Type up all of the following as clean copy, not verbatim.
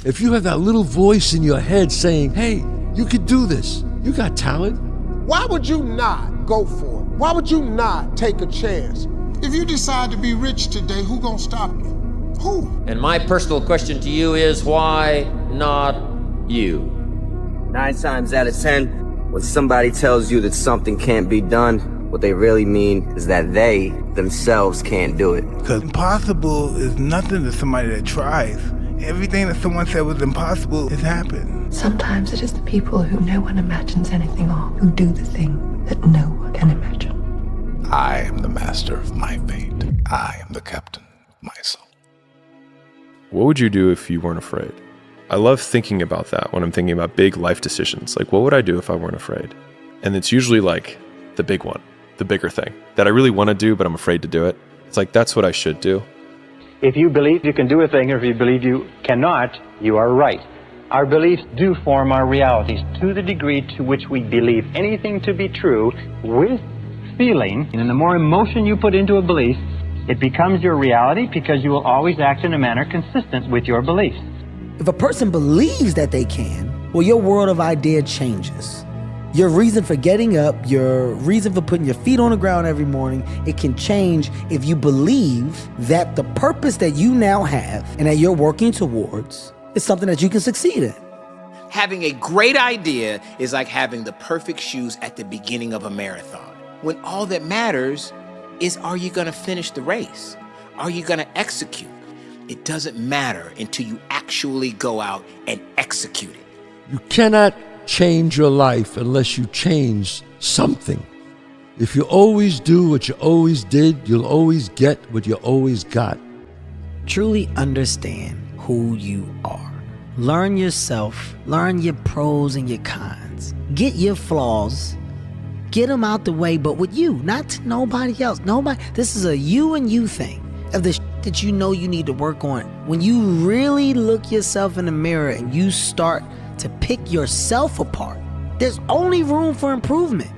If you have that little voice in your head saying, hey, you could do this, you got talent. Why would you not go for it? Why would you not take a chance? If you decide to be rich today, who gonna stop you? Who? And my personal question to you is, why not you? 9 times out of 10, when somebody tells you that something can't be done, what they really mean is that they themselves can't do it. Because impossible is nothing to somebody that tries. Everything that someone said was impossible has happened. Sometimes it is the people who no one imagines anything of who do the thing that no one can imagine. I am the master of my fate. I am the captain of my soul. What would you do if you weren't afraid? I love thinking about that when I'm thinking about big life decisions. Like, what would I do if I weren't afraid? And it's usually like the big one, the bigger thing that I really want to do, but I'm afraid to do it. It's like, that's what I should do. If you believe you can do a thing, or if you believe you cannot, you are right. Our beliefs do form our realities to the degree to which we believe anything to be true with feeling. And the more emotion you put into a belief, it becomes your reality because you will always act in a manner consistent with your beliefs. If a person believes that they can, well, your world of idea changes. Your reason for getting up, your reason for putting your feet on the ground every morning, it can change if you believe that the purpose that you now have and that you're working towards is something that you can succeed in. Having a great idea is like having the perfect shoes at the beginning of a marathon, when all that matters is, are you gonna finish the race? Are you gonna execute? It doesn't matter until you actually go out and execute it. You cannot change your life unless you change something. If you always do what you always did, you'll always get what you always got. Truly understand who you are. Learn yourself, learn your pros and your cons. Get your flaws, get them out the way, but with you, not to nobody else. This is a you and you thing. Of the that you know you need to work on. When you really look yourself in the mirror and you start to pick yourself apart, there's only room for improvement.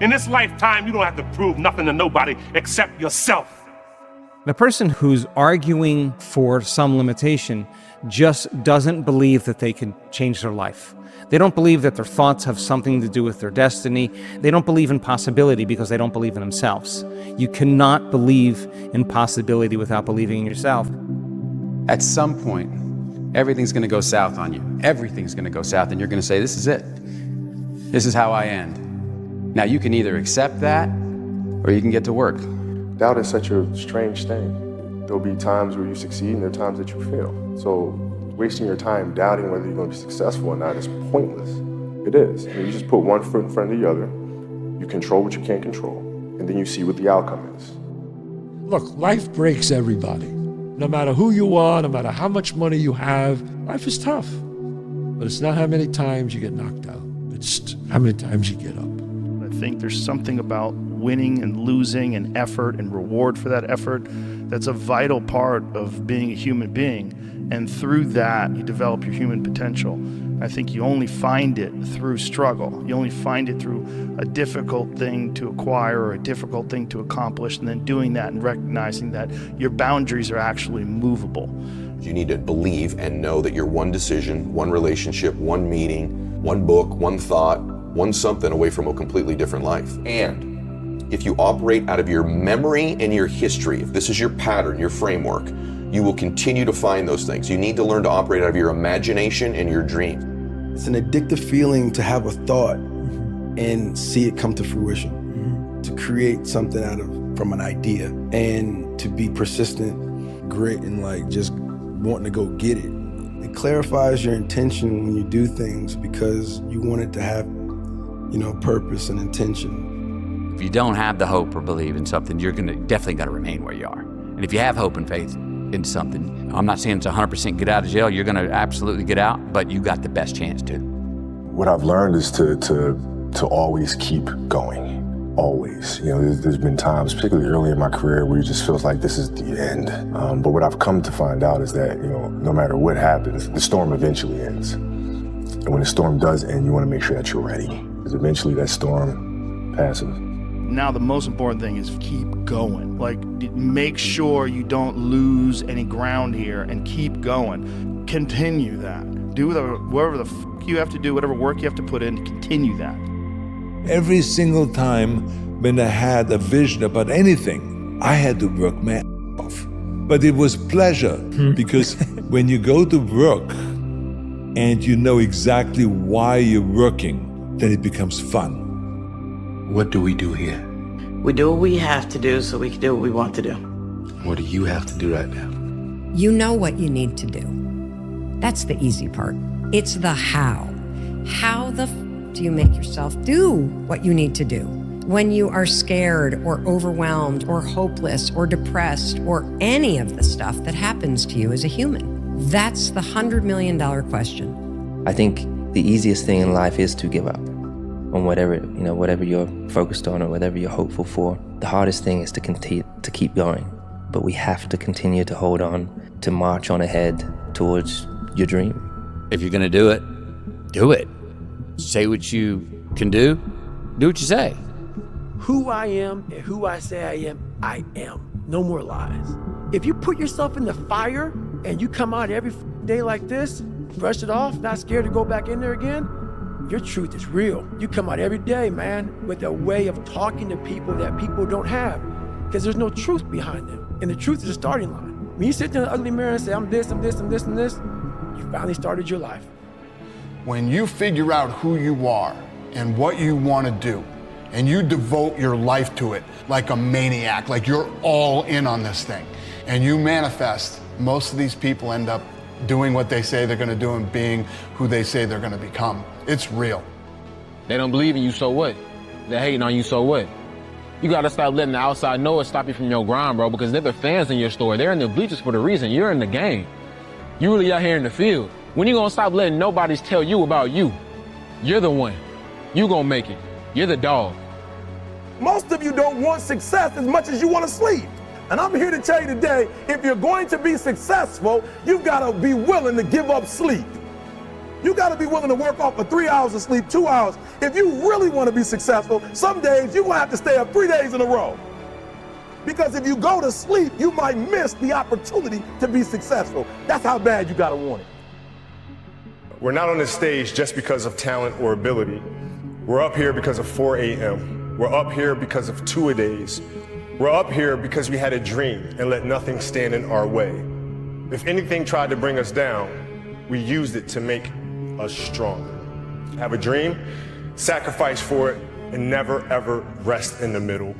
In this lifetime, you don't have to prove nothing to nobody except yourself. The person who's arguing for some limitation just doesn't believe that they can change their life. They don't believe that their thoughts have something to do with their destiny. They don't believe in possibility because they don't believe in themselves. You cannot believe in possibility without believing in yourself. At some point, everything's going to go south on you. Everything's going to go south, and you're going to say, this is it. This is how I end. Now, you can either accept that, or you can get to work. Doubt is such a strange thing. There'll be times where you succeed, and there are times that you fail. So wasting your time doubting whether you're going to be successful or not is pointless. It is. I mean, you just put one foot in front of the other, you control what you can't control, and then you see what the outcome is. Look, life breaks everybody. No matter who you are, no matter how much money you have, life is tough. But it's not how many times you get knocked out. It's how many times you get up. I think there's something about winning and losing and effort and reward for that effort that's a vital part of being a human being. And through that, you develop your human potential. I think you only find it through struggle. You only find it through a difficult thing to acquire or a difficult thing to accomplish, and then doing that and recognizing that your boundaries are actually movable. You need to believe and know that you're one decision, one relationship, one meeting, one book, one thought, one something away from a completely different life. And if you operate out of your memory and your history, if this is your pattern, your framework, you will continue to find those things. You need to learn to operate out of your imagination and your dream. It's an addictive feeling to have a thought and see it come to fruition, to create something from an idea, and to be persistent, grit, and just wanting to go get it. It clarifies your intention when you do things because you want it to have, purpose and intention. If you don't have the hope or believe in something, you're definitely gonna remain where you are. And if you have hope and faith in something, I'm not saying it's 100% get out of jail, you're gonna absolutely get out, but you got the best chance to. What I've learned is to always keep going, always. There's been times, particularly early in my career, where it just feels like this is the end. But what I've come to find out is that, no matter what happens, the storm eventually ends. And when the storm does end, you wanna make sure that you're ready, because eventually that storm passes. Now the most important thing is keep going. Like, make sure you don't lose any ground here and keep going. Continue that. Do whatever the f you have to do, whatever work you have to put in to continue that. Every single time when I had a vision about anything, I had to work my ass off. But it was pleasure, because when you go to work and you know exactly why you're working, then it becomes fun. What do we do here? We do what we have to do so we can do what we want to do. What do you have to do right now? You know what you need to do. That's the easy part. It's the how. How the do you make yourself do what you need to do? When you are scared or overwhelmed or hopeless or depressed or any of the stuff that happens to you as a human. That's the $100 million question. I think the easiest thing in life is to give up on whatever you're focused on or whatever you're hopeful for. The hardest thing is to keep going. But we have to continue to hold on, to march on ahead towards your dream. If you're gonna do it, do it. Say what you can do what you say. Who I am and who I say I am. No more lies. If you put yourself in the fire and you come out every day like this, brush it off, not scared to go back in there again, your truth is real. You come out every day, man, with a way of talking to people that people don't have, because there's no truth behind them. And the truth is a starting line. When you sit there in the ugly mirror and say, I'm this, I'm this, I'm this, and this, you finally started your life. When you figure out who you are and what you want to do, and you devote your life to it like a maniac, like you're all in on this thing, and you manifest, most of these people end up doing what they say they're going to do and being who they say they're going to become. It's real. They don't believe in you, so what? They're hating on you, so what? You got to stop letting the outside noise stop you from your grind, bro, because they're the fans in your story. They're in the bleachers for the reason. You're in the game. You really out here in the field. When you gonna stop letting nobody tell you about you? You're the one. You gonna make it. You're the dog. Most of you don't want success as much as you want to sleep. And I'm here to tell you today, if you're going to be successful, you've got to be willing to give up sleep. You got to be willing to work off for 3 hours of sleep, 2 hours. If you really want to be successful, some days you're going to have to stay up 3 days in a row. Because if you go to sleep, you might miss the opportunity to be successful. That's how bad you got to want it. We're not on this stage just because of talent or ability. We're up here because of 4 a.m. We're up here because of 2-a-days. We're up here because we had a dream and let nothing stand in our way. If anything tried to bring us down, we used it to make us stronger. Have a dream, sacrifice for it, and never ever rest in the middle.